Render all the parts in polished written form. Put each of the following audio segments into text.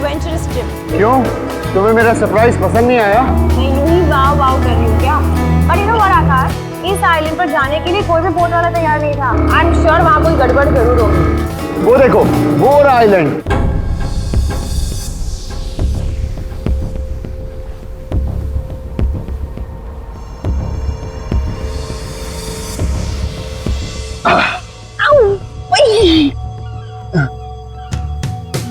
Adventurous trip. क्यों? तुम्हें मेरा सरप्राइज पसंद नहीं आया? मैं यूं ही वाव वाव कर रही हूँ क्या? और यू नो व्हाट आकाश, इस आइलैंड पर जाने के लिए कोई भी बोट वाला तैयार नहीं था। आई एम श्योर वहाँ कोई गड़बड़ जरूर होगी। वो देखो, वो रहा आइलैंड।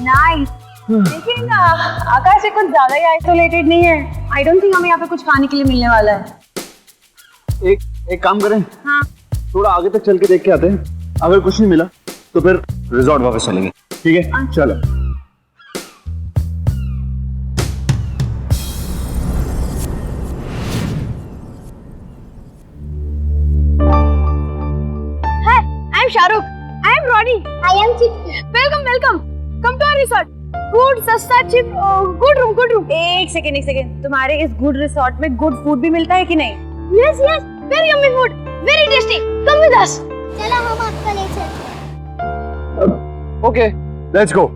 नाइस। लेकिन आकाश ये कुछ ज्यादा ही आइसोलेटेड नहीं है? आई डोंट थिंक हमें यहाँ पे कुछ खाने के लिए मिलने वाला है। एक काम करें, हाँ थोड़ा आगे तक चल के देख के आते हैं। अगर कुछ नहीं मिला तो फिर रिजॉर्ट वापस चलेंगे, ठीक है? चलो। I am Shahrukh, I am Ronnie, I am Chippi. Welcome welcome, come to our resort. Good सस्ता चिप, गुड रूम। एक सेकेंड, तुम्हारे इस गुड रिसॉर्ट में गुड फूड भी मिलता है कि नहीं? Yes yes, very yummy food, very tasty. Come with us. चलो हम आपको ले चलते हैं। Okay, let's go.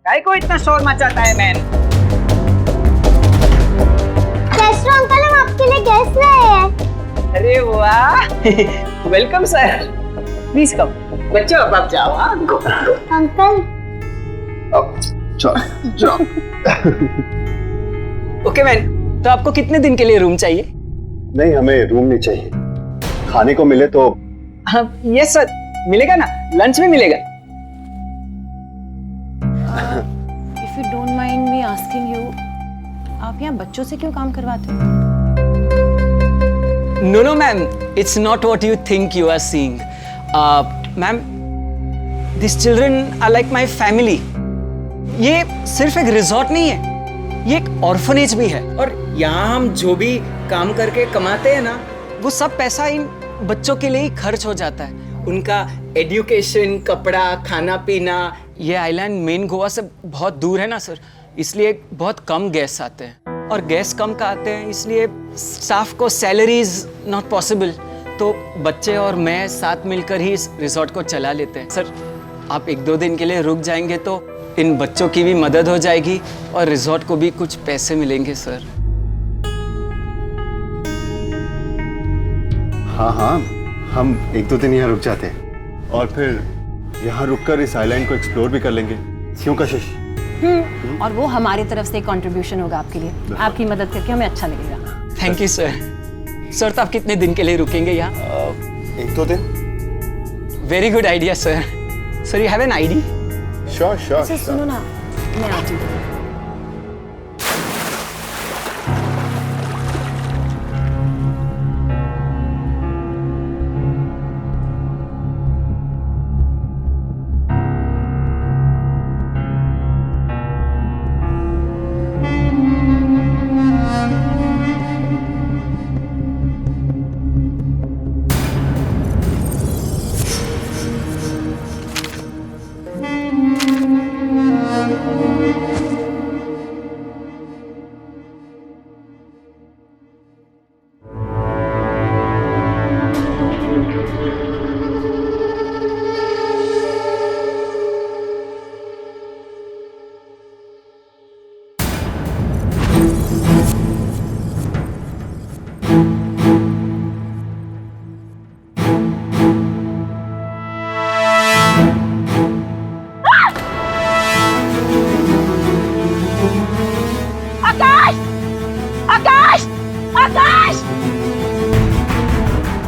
काय को इतना शोर मचाता है मैन? कैस्ट्रो अंकल, हम आपके लिए गेस्ट लाए हैं। अरे वाह, वेलकम सर, प्लीज कम। बच्चों अब आप जाओ। हाँ अंकल चलो। ओके मैन, तो आपको कितने दिन के लिए रूम चाहिए? नहीं, हमें रूम नहीं चाहिए, खाने को मिले तो। हाँ यस सर, मिलेगा ना, लंच में मिलेगा। If you don't mind me asking you, आप यहाँ बच्चों से क्यों काम करवाते हो? No ma'am, it's not what you think you are seeing. Ma'am, these children are like my family. ये सिर्फ एक रिजॉर्ट नहीं है, ये एक ऑर्फनेज भी है। और यहाँ हम जो भी काम करके कमाते हैं ना, वो सब पैसा इन बच्चों के लिए ही खर्च हो जाता है। उनका एजुकेशन, कपड़ा, खाना पीना। ये आइलैंड मेन गोवा से बहुत दूर है ना सर, इसलिए बहुत कम गेस्ट आते हैं, और गेस्ट कम का आते हैं इसलिए स्टाफ को सैलरीज नॉट पॉसिबल। तो बच्चे और मैं साथ मिलकर ही इस रिजॉर्ट को चला लेते हैं। सर, आप 1-2 दिन के लिए रुक जाएंगे तो इन बच्चों की भी मदद हो जाएगी और रिजॉर्ट को भी कुछ पैसे मिलेंगे सर। हाँ, हम 1-2 दिन यहाँ रुक जाते हैं और फिर यहाँ रुककर इस आइलैंड को एक्सप्लोर भी कर लेंगे। क्यों कशिश? और वो हमारी तरफ से कंट्रीब्यूशन होगा आपके लिए। आपकी मदद करके हमें अच्छा लगेगा। Thank you sir. सर, तो आप कितने दिन के लिए रुकेंगे यहाँ? 1-2 दिन। Very good idea sir. Sir, you have an ID? Sure. सुनो ना, मैं आती हूँ।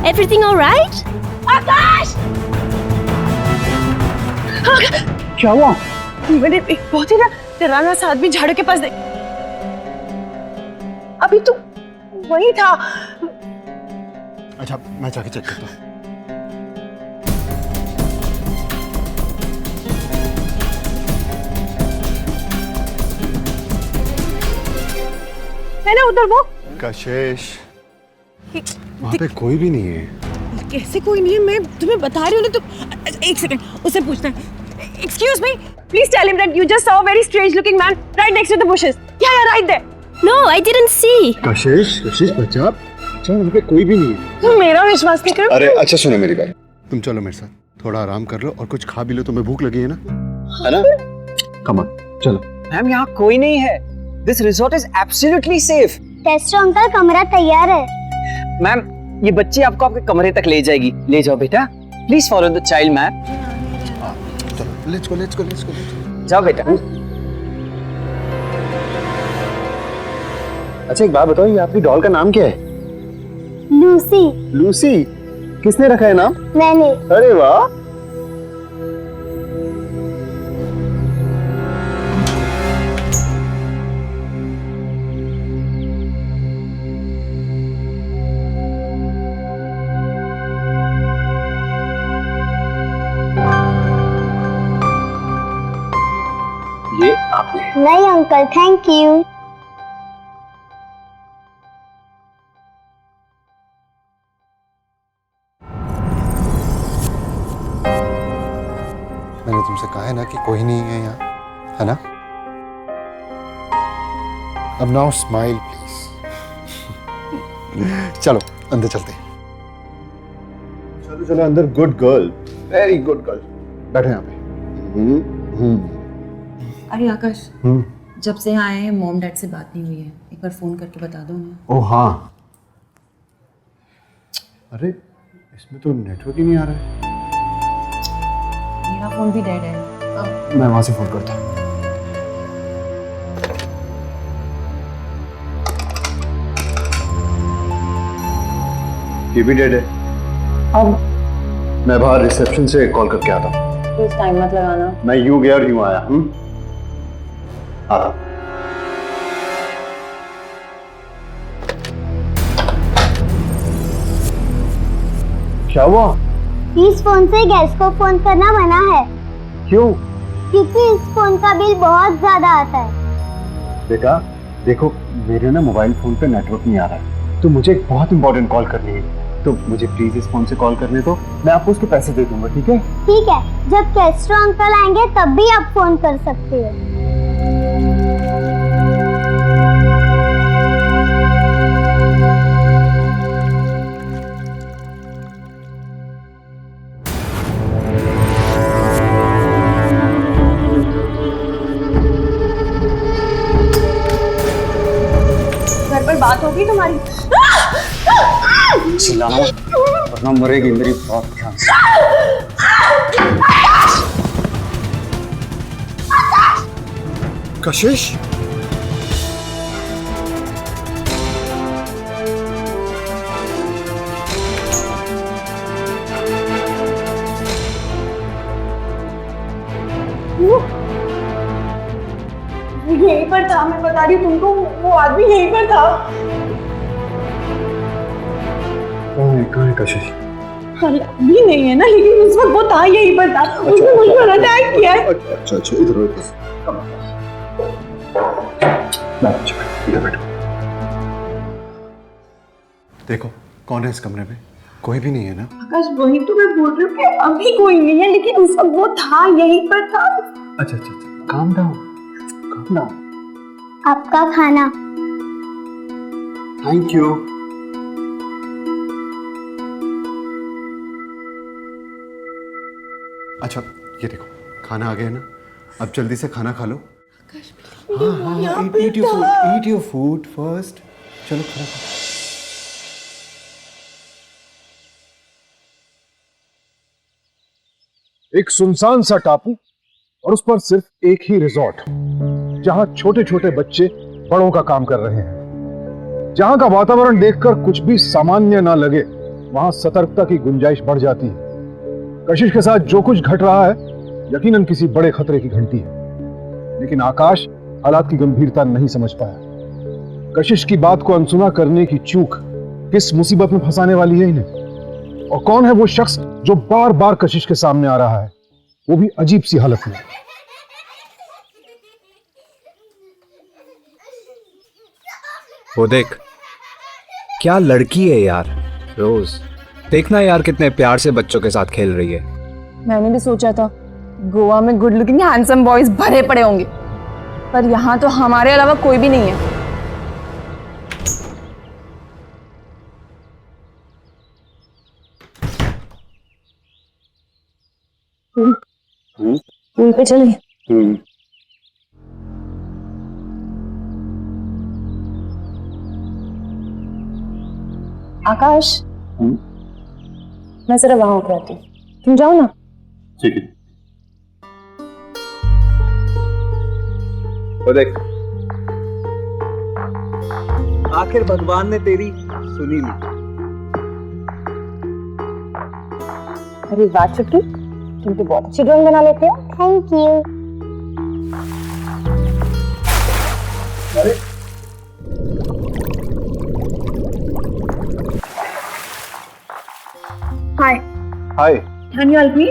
Everything all right? आकाश! क्या हुआ? मैंने एक बहुत ही ना डरावना सा आदमी झाड़ू के पास अभी तो वही था। अच्छा, मैं जाके चेक करता हूँ। है ना उधर वो। कशिश, वहाँ पे कोई भी नहीं है। कैसे कोई नहीं है? मैं तुम्हें बता रही हूँ ना। तो एक सेकंड, उससे पूछना है। Excuse me, please tell him that you just saw a very strange looking man right next to the bushes. या right there. No, I didn't see. कशिश, कशिश बच्चा, वहाँ पे कोई भी नहीं है। तुम मेरा विश्वास नहीं करो। अरे अच्छा सुनो मेरी बात, तुम चलो मेरे साथ, थोड़ा आराम कर लो और कुछ खा भी लो, तुम्हें भूख लगी है ना? कम ऑन, चलो। मैम यहाँ कोई नहीं है। This resort is absolutely safe. Castro uncle, कमरा तैयार है। मैम ये बच्ची आपको आपके कमरे तक ले जाएगी। ले जाओ बेटा, please follow the child ma'am. चलो, लेट्स गो। जाओ बेटा। अच्छा एक बात बताओ, ये आपकी डॉल का नाम क्या है? लूसी। लूसी? किसने रखा है नाम? मैंने। अरे वाह। ये आपने। नहीं अंकल, थैंक यू। मैंने तुमसे कहा है ना कि कोई नहीं है यहाँ, है ना? अब नाउ स्माइल प्लीज। चलो अंदर चलते हैं। चलो अंदर। Good girl, very good girl. बैठो यहाँ पे। अरे आकाश, जब से यहाँ आए हैं मॉम डैड से बात नहीं हुई है। एक बार फोन करके बता दो उन्हें। ओह हाँ, अरे इसमें तो नेटवर्क ही नहीं आ रहा है। मेरा फोन भी डेड है। अब मैं वहां से फोन करता हूँ। ये भी डेड है। अब मैं बाहर रिसेप्शन से कॉल करके आता हूँ। प्लीज टाइम मत लगाना। मैं यूं गया और यूं आया। आता। क्या हुआ? इस फोन से गैस को फोन करना मना है। क्यों? क्योंकि इस फोन का बिल बहुत ज्यादा आता है। बेटा देखो, मेरे ना मोबाइल फोन पे नेटवर्क नहीं आ रहा है, तो मुझे एक बहुत इंपॉर्टेंट कॉल करनी है, तो मुझे प्लीज इस फोन से कॉल करने दो। मैं आपको उसके पैसे दे दूंगा, ठीक है? ठीक है, जब कैस्ट्रो अंकल आएंगे तब भी आप फोन कर सकते हो। घर पर बात होगी तुम्हारी। चिल्लाना मत, वरना मरेगी मेरी बात ध्यान से। कशिश, यहीं पर था, मैं बता रही हूँ तुमको, वो आदमी यहीं पर था। कहाँ है कशिश? अरे अभी नहीं है ना, लेकिन उस वक्त वो था, यहीं पर था। उसने मुझ पर अटैक किया है। अच्छा इधर बैठो। देखो कौन है इस कमरे में? कोई भी नहीं है ना? आकाश वही तो मैं बोल रही हूँ कि अभी कोई नहीं है, लेकिन उस वक्त वो था, यहीं पर था। अच्छा काम डाउन। आपका खाना। Thank you. अच्छा ये देखो, खाना आ गया ना, अब जल्दी से खाना खा लो। हाँ, eat your food first। चलो खाना खा। एक सुनसान सा टापू और उस पर सिर्फ एक ही रिजॉर्ट, जहां छोटे छोटे बच्चे बड़ों का काम कर रहे हैं, जहां का वातावरण देखकर कुछ भी सामान्य ना लगे, वहां सतर्कता की गुंजाइश बढ़ जाती है। कशिश के साथ जो कुछ घट रहा है यकीनन किसी बड़े खतरे की घंटी है, लेकिन आकाश हालात की गंभीरता नहीं समझ पाया। कशिश की बात को अनसुना करने की चूक किस मुसीबत में फंसाने वाली है इन्हें, और कौन है वो शख्स जो बार बार कशिश के सामने आ रहा है, वो भी अजीब सी हालत में। वो देख, क्या लड़की है यार। रोज देखना यार कितने प्यार से बच्चों के साथ खेल रही है। मैंने भी सोचा था गोवा में गुड लुकिंग हैंडसम बॉयज भरे पड़े होंगे, पर यहाँ तो हमारे अलावा कोई भी नहीं है। पूल पे चले। आकाश, मैं जरा वहां होकर आती हूँ, तुम जाओ ना। ठीक है। वो देख, आखिर भगवान ने तेरी सुनी ली। अरे वाह चुटकी, तुम तो बहुत अच्छी ड्राइंग बना लेते हो। Thank you. Hi, hi. Can you help me?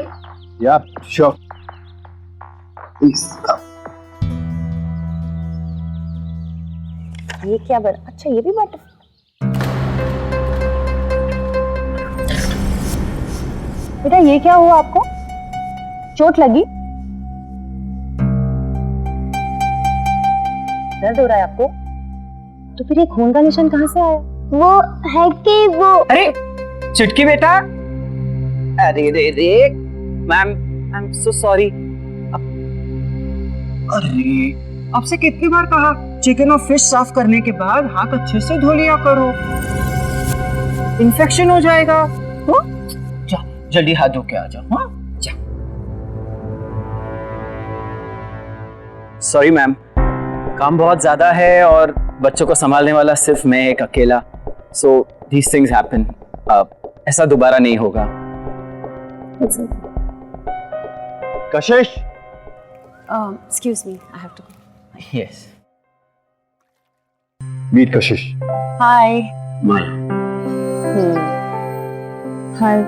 या श्योर, प्लीज। ये क्या बना? अच्छा ये भी बटर। बेटा ये क्या हुआ आपको? चोट लगी? दर्द हो रहा है आपको? तो फिर ये खून का निशान कहाँ से आया? वो है कि वो अरे चुटकी बेटा, अरे रे रे ma'am, I am so sorry. अरे आपसे कितनी बार कहा चिकन और फिश साफ करने के बाद हाथ अच्छे से धो लिया करो, इन्फेक्शन हो जाएगा। हाँ? जा जल्दी हाथ धो के आ जाओ। हाँ जा। सॉरी मैम, काम बहुत ज्यादा है और बच्चों को संभालने वाला सिर्फ मैं एक अकेला, सो दीज थिंग्स हैपन। ऐसा दोबारा नहीं होगा। Kashish, excuse me, I have to go. Yes. Meet Kashish. Hi. Maya. Hi.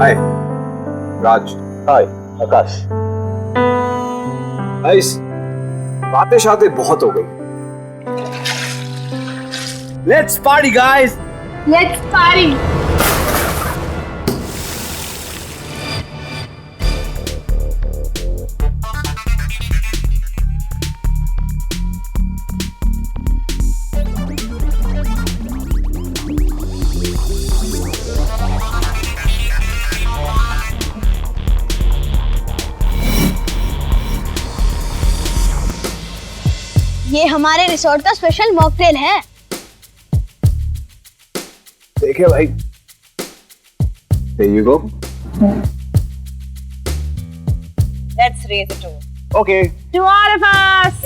Hi Raj. Hi Akash. Guys, बातें शातें बहुत हो गई। Let's party guys. Let's party. ये हमारे रिसोर्ट का स्पेशल मॉकटेल है। देखे भाई, there you go. Let's raise a toast. Okay. To all of us.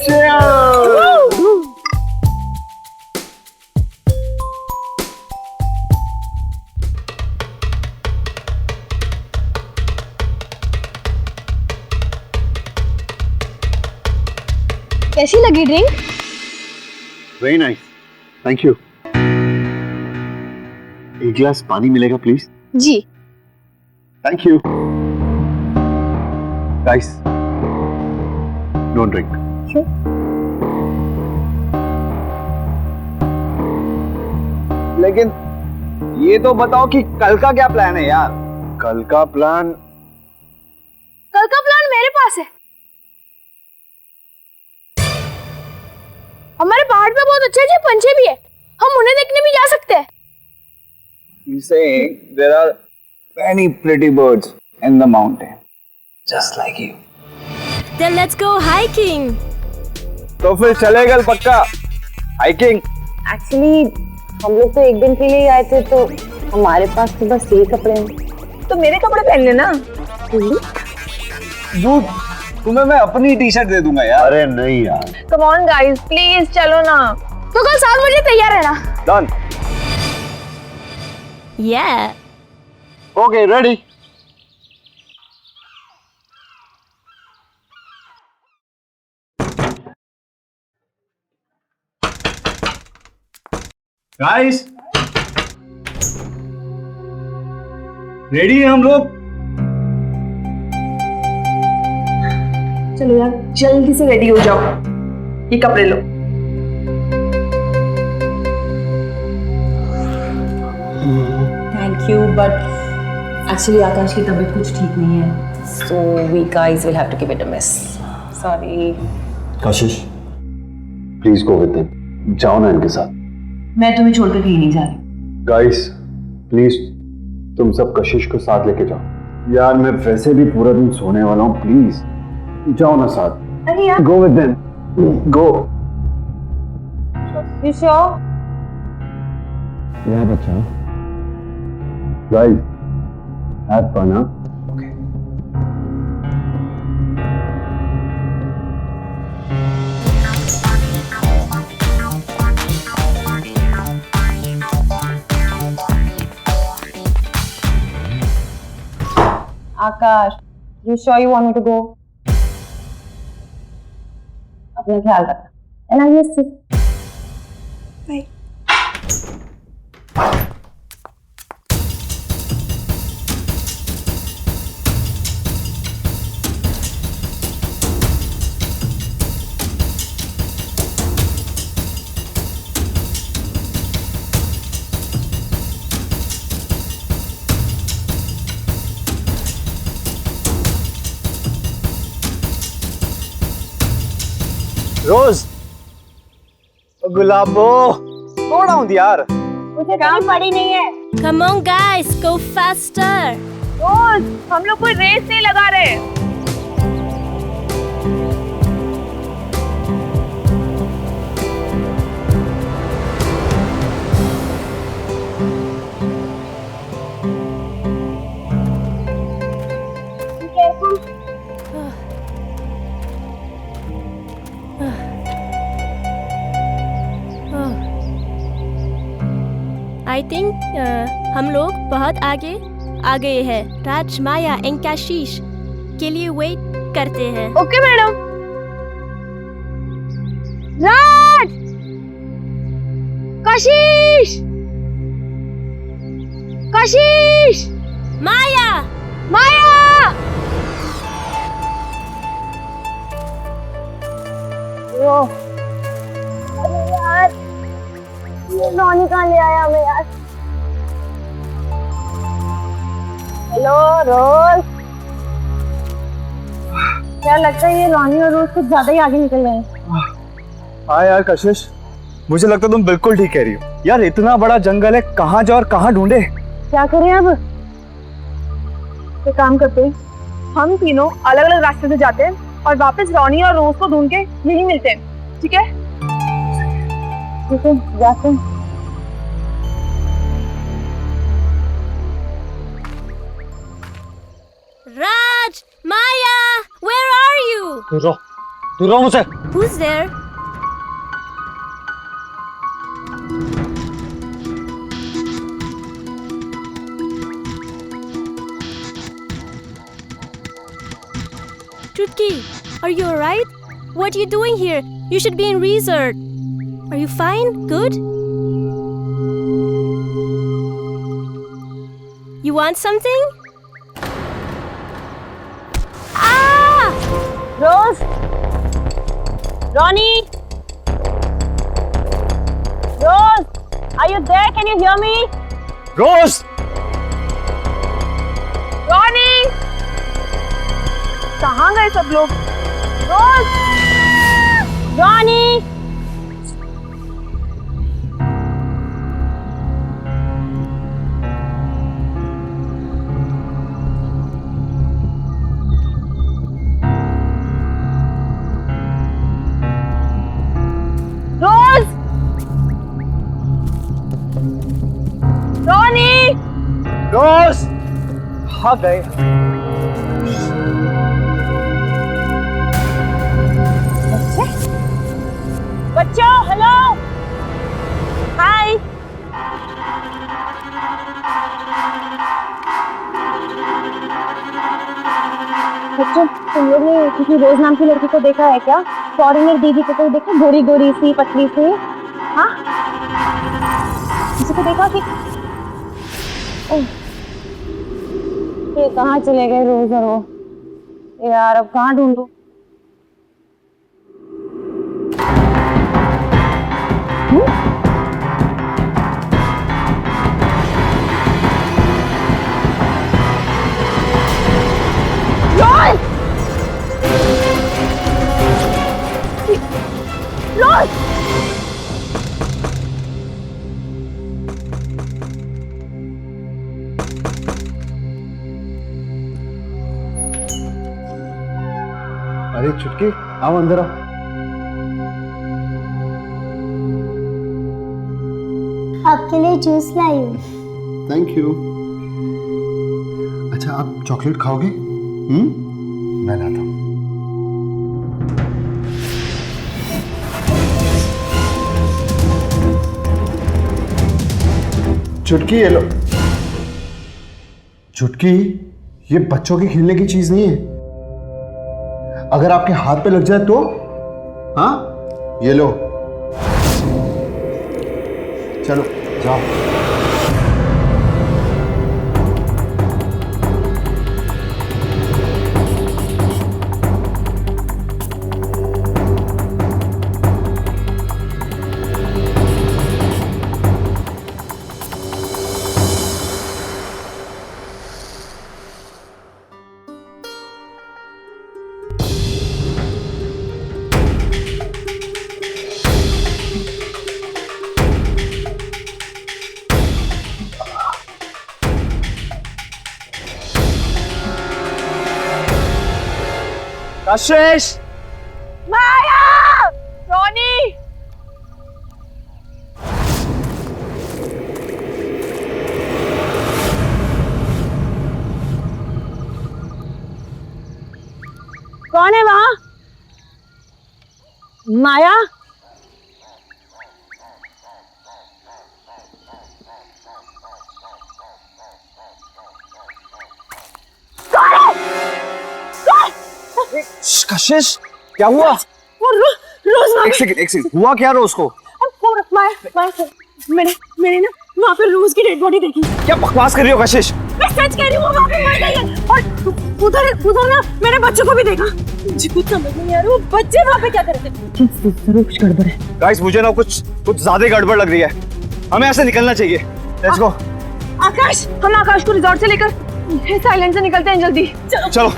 कैसी लगी drink? Very nice, thank you. एक गिलास पानी मिलेगा प्लीज? जी। Thank you. Guys, don't drink. लेकिन ये तो बताओ कि कल का क्या प्लान है यार? कल का प्लान मेरे पास है। हमारे पहाड़ पे बहुत अच्छे अच्छे पंछी भी है, हम उन्हें देखने भी जा सकते हैं। He's saying there are many pretty birds in the mountain, just like you. Then let's go hiking. तो फिर चलेगा पक्का हाइकिंग? एक्चुअली हम लोग तो एक दिन के लिए आए थे, तो हमारे पास तो बस यही कपड़े हैं, तो मेरे कपड़े पहन लेना। दूध तुम्हें मैं अपनी टी शर्ट दे दूंगा यार। अरे नहीं यार। कम ऑन गाइस, प्लीज चलो ना। तो कल 7 बजे तैयार रहना। Done. Yeah. Okay, ready. Guys, ready हैं हम लोग? चलो यार जल्दी से रेडी हो जाओ, ये कपड़े लो। Thank you, but actually Aakash की तबीयत कुछ ठीक नहीं है, so we guys will have to give it a miss. Sorry. Kashish please go with them, जाओ ना इनके साथ। मैं तुम्हें छोड़कर कहीं नहीं जा रही। गाइस प्लीज तुम सब कशिश को साथ लेके जाओ। यार मैं वैसे भी पूरा दिन सोने वाला हूँ, प्लीज जाओ ना साथ। अरे यार गो with them, go. You sure? या बच्चा, गाइस हैव फन। हाँ आकाश, you sure you want me to go? अपना ख्याल रखना। And I miss you. Bye. Rose, Gulabo, slow down यार। मुझे काम पड़ी नहीं है। Come on, guys, go faster. रोज हम लोग कोई रेस नहीं लगा रहे। I think हम लोग बहुत आगे आ गए हैं। राज, माया एंड काशीश के लिए वेट करते हैं। Okay madam. राज, कशिश, कशिश, माया, माया। ओ, अरे यार, ये रोनी कहाँ ले आया हमें यार? हेलो रोज, क्या लगता है ये रोनी और रोज कुछ ज्यादा ही आगे निकल गए हैं? हाँ यार कशिश, मुझे लगता है तुम बिल्कुल ठीक कह रही हो यार। इतना बड़ा जंगल है, कहाँ जाओ और कहाँ ढूंढे। क्या करें अब? एक काम करते हैं, हम तीनों अलग अलग रास्ते से जाते हैं और वापस रोनी और रोज को ढूंढ के यहीं मिलते हैं, ठीक है? ठीक है, जाते हैं। Raj, Maya, where are you? दूर रहो मुझसे। Who's there? Trutki, are you alright? What are you doing here? You should be in resort. Are you fine? Good? You want something? Rose, Ronnie, rose, are you there? Can you hear me? रोज, रोनी, कहाँ गए सब लोग? रोज, रोनी, रोज, रोनी, रोज, कहाँ गए? बच्चों, hello, हाय। बच्चों, तुम लोग ने किसी रोज नाम की लड़की को देखा है क्या? फॉरेनर दीदी को कोई देखा? गोरी गोरी सी, पतली सी, हाँ? किसी को देखा कि? ओह, ये कहाँ चले गए रोज और वो? यार अब कहाँ ढूंढूं? अरे चुटकी, आओ अंदर आओ। आपके लिए जूस लाई हूँ। Thank you. अच्छा, आप चॉकलेट खाओगे? मैं लाता हूँ। चुटकी, ये लो। चुटकी, ये बच्चों के खेलने की चीज नहीं है। अगर आपके हाथ पे लग जाए तो? हाँ, ये लो। चलो जाओ। कशिश, माया, रोनी, कौन है वहां? माया, कशिश, क्या हुआ? वो रोज एक सेकंड, हुआ क्या रोज को? मैंने ना वहाँ पे रोज की डेड बॉडी देखी। क्या बकवास कर रही हो कशिश? मैं सच कह रही हूँ, वो वहाँ पे मर गई है। और उधर ना मेरे बच्चों को भी देखा। मुझे कुछ समझ नहीं आ रहा, वो बच्चे वहाँ पे क्या कर रहे थे? जरूर कुछ गड़बड़ है। गाइस, मुझे ना कुछ ज्यादा गड़बड़ लग रही है। हमें ऐसे निकलना चाहिए। Let's go. आकाश, हम आकाश को रिजॉर्ट से लेकर साइलेंट से निकलते हैं जल्दी। चलो।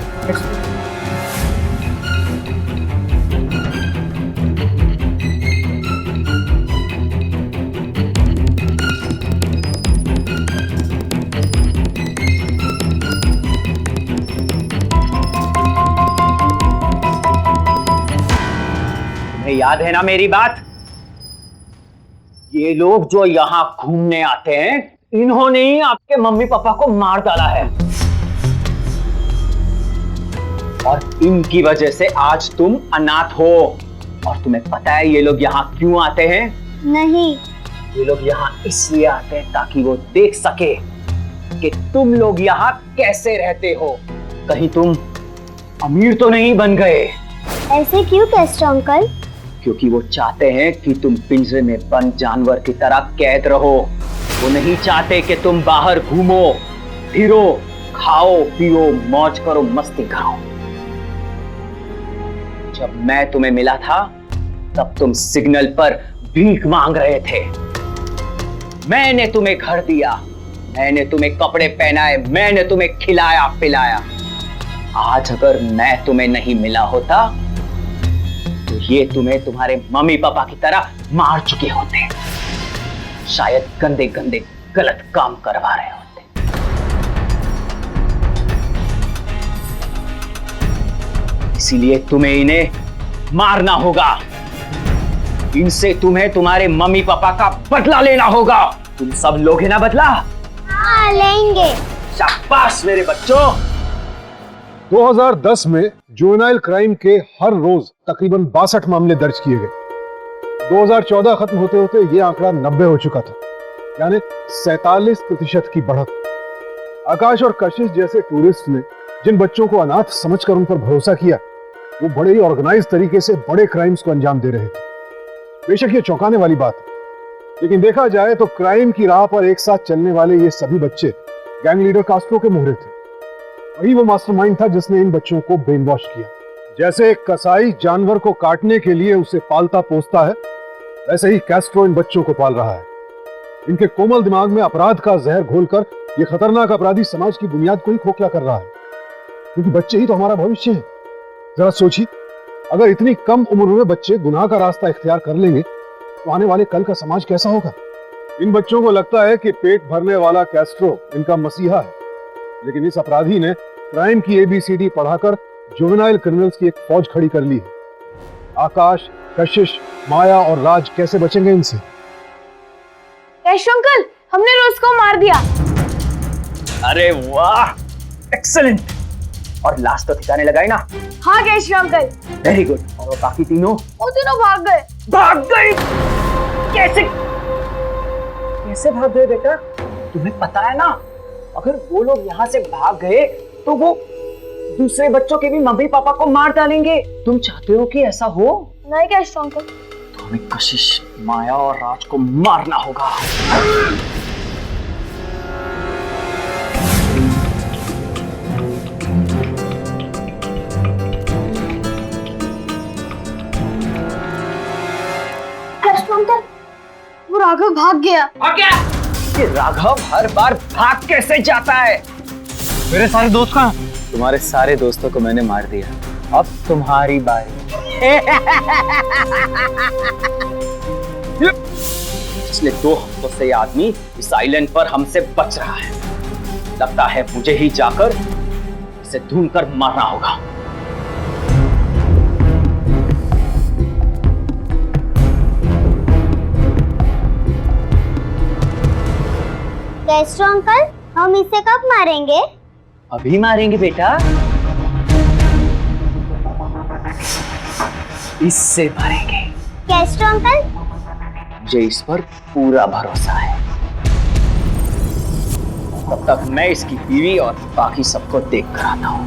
याद है ना मेरी बात? ये लोग जो यहां घूमने आते हैं, इन्होंने ही आपके मम्मी पापा को मार डाला है। और इनकी वजह से आज तुम अनाथ हो। और तुम्हें पता है ये लोग यहाँ क्यों आते हैं? नहीं। ये लोग यहाँ इसलिए आते हैं ताकि वो देख सके कि तुम लोग यहाँ कैसे रहते हो। कहीं तुम अमीर तो नहीं बन गए। ऐसे क्यों कैस्ट्रो अंकल? क्योंकि वो चाहते हैं कि तुम पिंजरे में बंद जानवर की तरह कैद रहो। वो नहीं चाहते कि तुम बाहर घूमो फिरो, खाओ पियो, मौज करो, मस्ती करो। जब मैं तुम्हें मिला था तब तुम सिग्नल पर भीख मांग रहे थे। मैंने तुम्हें घर दिया, मैंने तुम्हें कपड़े पहनाए, मैंने तुम्हें खिलाया पिलाया। आज अगर मैं तुम्हें नहीं मिला होता तो ये तुम्हें तुम्हारे मम्मी पापा की तरह मार चुके होते। शायद गंदे गंदे गलत काम करवा रहे होते। इसीलिए तुम्हें इन्हें मारना होगा। इनसे तुम्हें तुम्हारे मम्मी पापा का बदला लेना होगा। तुम सब लोगे ना बदला? हाँ, लेंगे। शाबाश मेरे बच्चों। 2010 में जुवेनाइल क्राइम के हर रोज तकरीबन 62 मामले दर्ज किए गए। 2014 खत्म होते होते ये आंकड़ा 90 हो चुका था, यानी 47% की बढ़त। आकाश और कशिश जैसे टूरिस्ट ने जिन बच्चों को अनाथ समझकर उन पर भरोसा किया, वो बड़े ही ऑर्गेनाइज तरीके से बड़े क्राइम्स को अंजाम दे रहे थे। बेशक ये चौंकाने वाली बात है, लेकिन देखा जाए तो क्राइम की राह पर एक साथ चलने वाले ये सभी बच्चे गैंग लीडर कास्ट्रो के मोहरे थे। वही वो मास्टरमाइंड था जिसने इन बच्चों को ब्रेन वॉश किया। जैसे एक कसाई जानवर को काटने के लिए उसे पालता पोसता है, वैसे ही कास्ट्रो इन बच्चों को पाल रहा है। इनके कोमल दिमाग में अपराध का जहर घोलकर ये खतरनाक अपराधी समाज की बुनियाद को ही खोखला कर रहा है, क्योंकि बच्चे ही तो हमारा भविष्य है। जरा सोचिए, अगर इतनी कम उम्र में बच्चे गुनाह का रास्ता इख्तियार कर लेंगे तो आने वाले कल का समाज कैसा होगा। इन बच्चों को लगता है कि पेट भरने वाला कास्ट्रो इनका मसीहा है, लेकिन इस अपराधी ने क्राइम की ABCD पढ़ाकर जुवेनाइल क्रिमिनल्स की एक फौज खड़ी कर ली है। आकाश, कशिश, माया और राज कैसे बचेंगे इनसे? कैस्ट्रो अंकल, हमने रोज को मार दिया। अरे वाह, एक्सेलेंट। और लास्ट तो ठिकाने लगाई ना? हाँ कैस्ट्रो अंकल। Very good. और वो बाकी तीनों? वो तीनों भाग गए। भाग गई? कैसे कैसे भाग गए बेटा? तुम्हें पता है ना, अगर वो लोग यहाँ से भाग गए तो वो दूसरे बच्चों के भी मम्मी पापा को मार डालेंगे। तुम चाहते हो कि ऐसा हो? नहीं कैस्ट्रो अंकल। तो हमें कशिश, माया और राज को मारना होगा। कैस्ट्रो अंकल, वो राघव भाग गया। ये राघव हर बार भाग कैसे जाता है? मेरे सारे दोस्त कहाँ? तुम्हारे सारे दोस्तों को मैंने मार दिया, अब तुम्हारी बारी। पिछले 2 हफ्तों से ये आदमी इस आइलैंड पर हमसे बच रहा है। लगता है मुझे ही जाकर इसे ढूंढकर मारना होगा। कैस्ट्रो अंकल, हम इसे कब मारेंगे? अभी मारेंगे बेटा, इससे मारेंगे। कैस्ट्रो अंकल, मुझे इस पर पूरा भरोसा है। तब तक मैं इसकी बीवी और बाकी सबको देख कर आता हूं।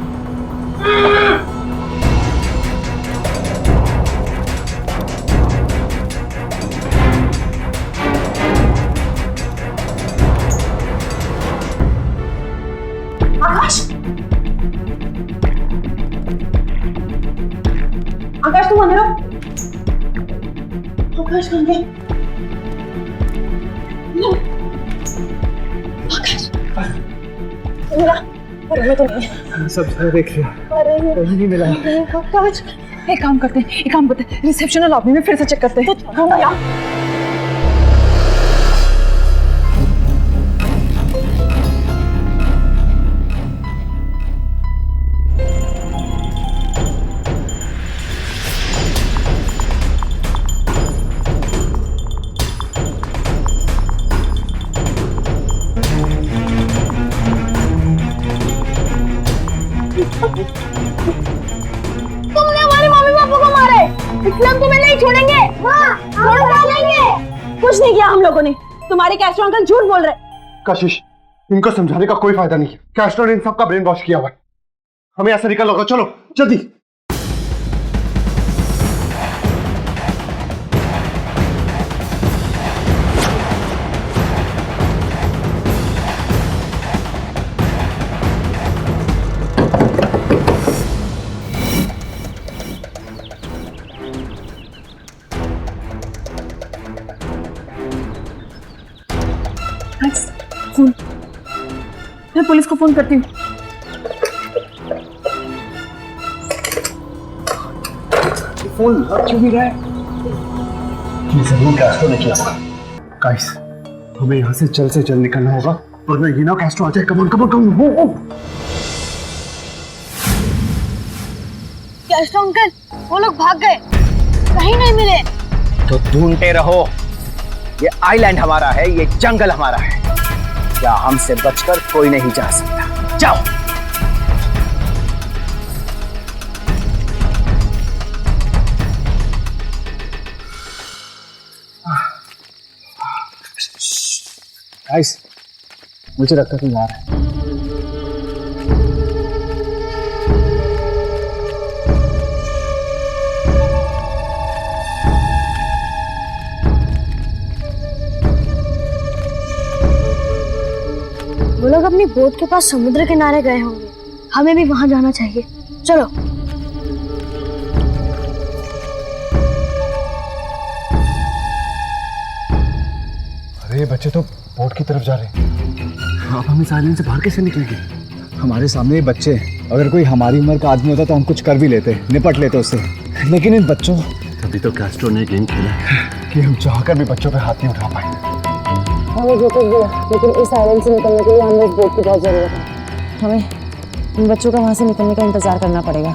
आकाश तुम अंदर आओ। आकाश कहाँ गया? आकाश मिला? अरे मैं तो नहीं। सब जगह देख लिया, कहीं नहीं मिला। आकाश, एक काम करते हैं, रिसेप्शन और लॉबी में फिर से चेक करते हैं। तो यार तुमने हमारे मम्मी पापा को मारा है, इसलिए हम तुम्हें नहीं छोड़ेंगे। छोड़ डालेंगे। कुछ नहीं किया हम लोगों ने। तुम्हारे कैस्ट्रो अंकल झूठ बोल रहे। कशिश, इनको समझाने का कोई फायदा नहीं है। कैस्ट्रो ने इन सबका ब्रेन वॉश किया हुआ है। हमें ऐसे निकलना होगा, चलो जल्दी। फोन, मैं पुलिस को फोन करती हूँ। फोन लग क्यों नहीं रहा है? ये जरूर कैस्ट्रो ने किया होगा। गाइस, हमें यहाँ से जल्द निकलना होगा, वरना ये ना कैस्ट्रो आ जाए। Come on come on come on. Castro uncle, वो लोग भाग गए, कहीं नहीं मिले। तो ढूंढते रहो। ये आइलैंड हमारा है, ये जंगल हमारा है। क्या हमसे बचकर कोई नहीं जा सकता। जाओ। गाइस, मुझे लगता है तुम आ रहा है। वो लोग अपनी बोट के पास समुद्र किनारे गए होंगे। हमें भी वहां जाना चाहिए। चलो। अरे बच्चे तो बोट की तरफ जा रहे हैं। अब हम इस आइलैंड से बाहर कैसे निकलेंगे? हमारे सामने ये बच्चे, अगर कोई हमारी उम्र का आदमी होता तो हम कुछ कर भी लेते, निपट लेते उससे। लेकिन इन बच्चों, तभी तो कैस्ट्रो ने गेम खेला है कि हम चाहकर भी बच्चों पे हाथ नहीं उठा पाए। हमें जो कुछ बोला, लेकिन इस आइलैंड से निकलने के लिए हमें इस बोट की बहुत जरूरत है। हमें इन बच्चों का वहाँ से निकलने का इंतजार करना पड़ेगा।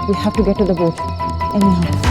We have to get to the boat. Anyhow.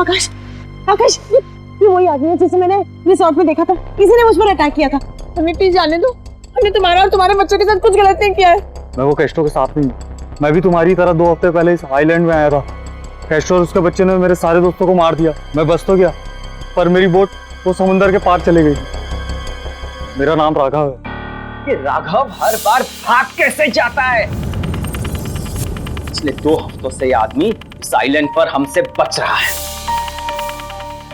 आकाश, आकाश, ये वही आदमी है जिसे मैंने रिसोर्ट में देखा था। किसी ने मुझ पर अटैक किया था। हमें प्लीज जाने दो। हमने तुम्हारा और तुम्हारे बच्चों के साथ कुछ गलत नहीं किया है। मैं वो कैस्ट्रो के साथ नहीं, मैं भी तुम्हारी तरह 2 हफ्ते पहले इस आइलैंड में आया था। कैस्ट्रो और उसके बच्चे ने मेरे सारे दोस्तों को मार दिया। मैं बच तो गया, पर मेरी बोट वो समुंदर के पार चली गई। मेरा नाम राघव है। ये राघव हर बार भाग कैसे जाता है? पिछले 2 हफ्तों से ये आदमी इस आइलैंड पर हमसे बच रहा है।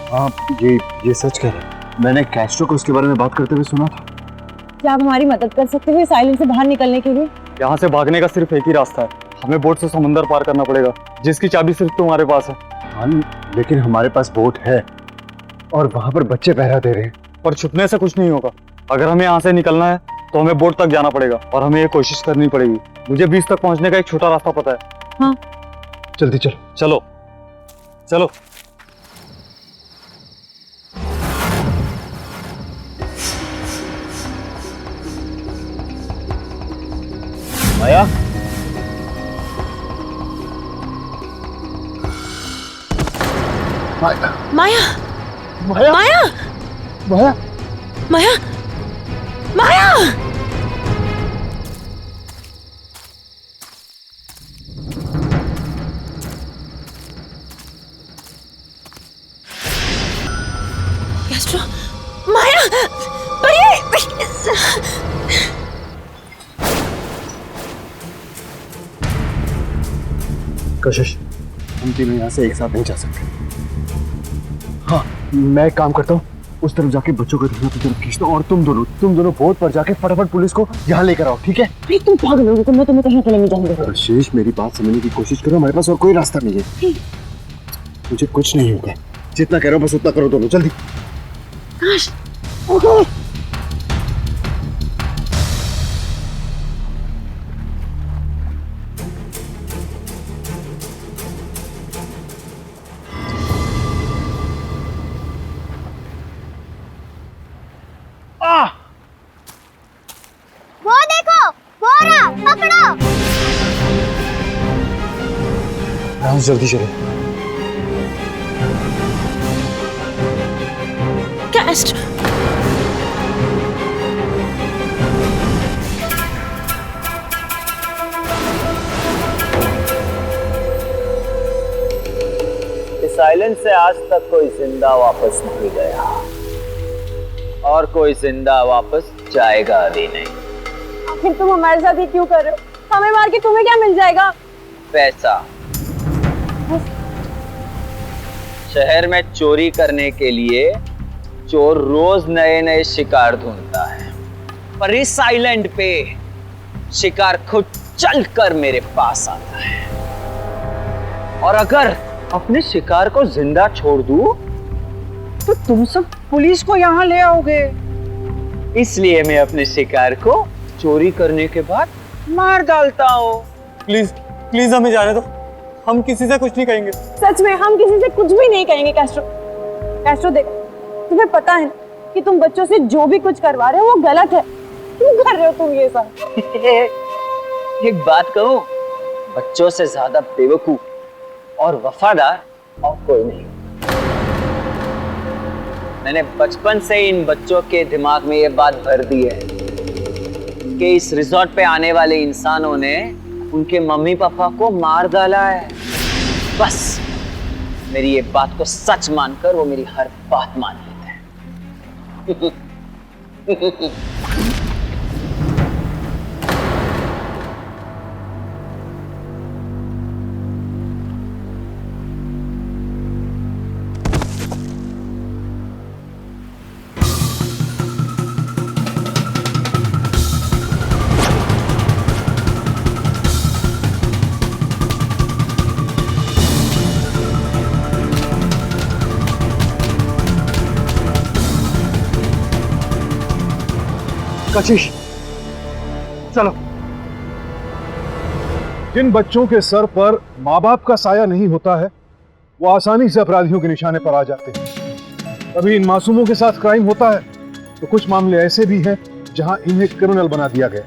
हाँ, ये सच कह रहे हैं। मैंने कैस्ट्रो को उसके बारे में बात करते हुए सुना था। क्या आप हमारी मदद कर सकते हो इस आइलैंड से बाहर निकलने के लिए? यहाँ से भागने का सिर्फ एक ही रास्ता है, हमें बोट से समुंदर पार करना पड़ेगा, जिसकी चाबी सिर्फ तुम्हारे पास है। हाँ, लेकिन हमारे पास बोट है और वहां पर बच्चे पहरा दे रहे हैं। पर छुपने से कुछ नहीं होगा। अगर हमें यहाँ से निकलना है तो हमें बोट तक जाना पड़ेगा और हमें ये कोशिश करनी पड़ेगी। मुझे बीच तक पहुँचने का एक छोटा रास्ता पता है। हाँ, जल्दी चलो। चलो चलो। माया, माया, माया, माया, माया, माया, माया। कैस्ट्रो, माया, कशिश, हम तीनों यहाँ से एक साथ नहीं जा सकते। हाँ, मैं एक काम करता हूँ, उस तरफ जाके बच्चों को दूसरी तरफ खींचता हूँ और तुम दोनों बोट पर जाके फटाफट पुलिस को यहाँ लेकर आओ, ठीक है? अरे तुम पागल हो, मैं तुम्हें कहीं अकेले नहीं जाऊंगा। कशिश, मेरी बात समझने की कोशिश करो, हमारे पास और कोई रास्ता नहीं है। मुझे कुछ नहीं होगा, जितना कह रहा हूँ बस उतना करो दोनों, जल्दी। आकाश, वो देखो, बोरा पकड़ो। यहाँ से जल्दी चलो। कैस्ट्रो, इस आइलैंड से आज तक कोई जिंदा वापस नहीं गया और कोई जिंदा वापस जाएगा भी नहीं। आखिर तुम हमारे साथ ये क्यों कर रहे हो? हमें मार के तुम्हें क्या मिल जाएगा? पैसा। शहर में चोरी करने के लिए चोर रोज नए नए शिकार ढूंढता है, पर इस आइलैंड पे शिकार खुद चलकर मेरे पास आता है। और अगर अपने शिकार को जिंदा छोड़ दूं, तो तुम सब पुलिस को यहाँ ले आओगे। इसलिए मैं अपने शिकार को चोरी करने के बाद मार डालता हूँ। प्लीज प्लीज हमें जाने दो, हम किसी से कुछ नहीं कहेंगे। सच में हम किसी से कुछ भी नहीं कहेंगे। कैस्ट्रो, कैस्ट्रो देख, तुम्हें पता है कि तुम बच्चों से जो भी कुछ करवा रहे हो वो गलत है। क्यों कर रहे हो तुम ये सब? एक बात कहूं, बच्चों से ज्यादा बेवकूफ और वफादार और कोई नहीं। मैंने बचपन से इन बच्चों के दिमाग में ये बात भर दी है कि इस रिजॉर्ट पे आने वाले इंसानों ने उनके मम्मी पापा को मार डाला है। बस मेरी ये बात को सच मानकर वो मेरी हर बात मान लेते हैं। कशिश चलो। जिन बच्चों के सर पर माँ बाप का साया नहीं होता है वो आसानी से अपराधियों के निशाने पर आ जाते हैं। कभी इन मासूमों के साथ क्राइम होता है तो कुछ मामले ऐसे भी हैं जहां इन्हें क्रिमिनल बना दिया गया।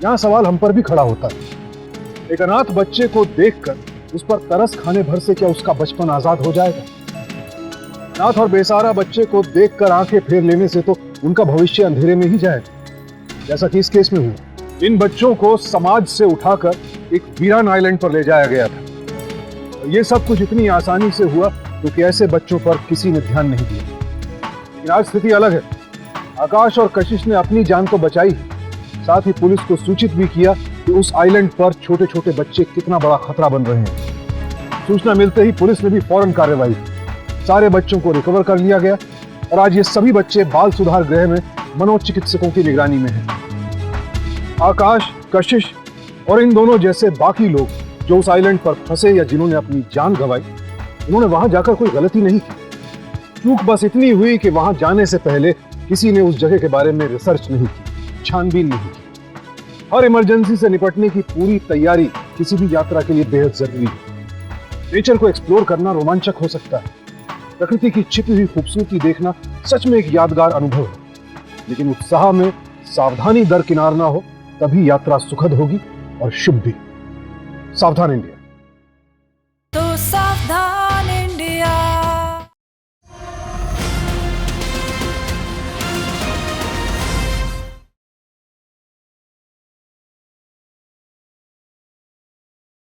यहां सवाल हम पर भी खड़ा होता है, एक अनाथ बच्चे को देखकर उस पर तरस खाने भर से क्या उसका बचपन आजाद हो जाएगा? अनाथ और बेसहारा बच्चे को देखकर आंखें फेर लेने से तो उनका भविष्य अंधेरे में ही जाएगा, जैसा कि इस केस में हुआ। इन बच्चों को समाज से उठाकर एक वीरान आइलैंड पर ले जाया गया था। ये सब कुछ इतनी आसानी से हुआ क्योंकि ऐसे बच्चों पर किसी ने ध्यान नहीं दिया। लेकिन आज स्थिति अलग है। आकाश और कशिश ने अपनी जान तो बचाई, साथ ही पुलिस को सूचित भी किया कि उस आइलैंड पर छोटे छोटे बच्चे कितना बड़ा खतरा बन रहे हैं। सूचना मिलते ही पुलिस ने भी फौरन कार्रवाई की। सारे बच्चों को रिकवर कर लिया गया और आज ये सभी बच्चे बाल सुधार गृह में मनोचिकित्सकों की निगरानी में हैं। आकाश, कशिश और इन दोनों जैसे बाकी लोग जो उस आइलैंड पर फंसे या जिन्होंने अपनी जान गंवाई, उन्होंने वहां जाकर कोई गलती नहीं की। चूक बस इतनी हुई कि वहां जाने से पहले किसी ने उस जगह के बारे में रिसर्च नहीं की, छानबीन नहीं की। हर इमरजेंसी से निपटने की पूरी तैयारी किसी भी यात्रा के लिए बेहद जरूरी है। नेचर को एक्सप्लोर करना रोमांचक हो सकता है, प्रकृति की छिपी हुई खूबसूरती देखना सच में एक यादगार अनुभव है, लेकिन उत्साह में सावधानी दरकिनार ना हो तभी यात्रा सुखद होगी और शुभ भी। सावधान इंडिया।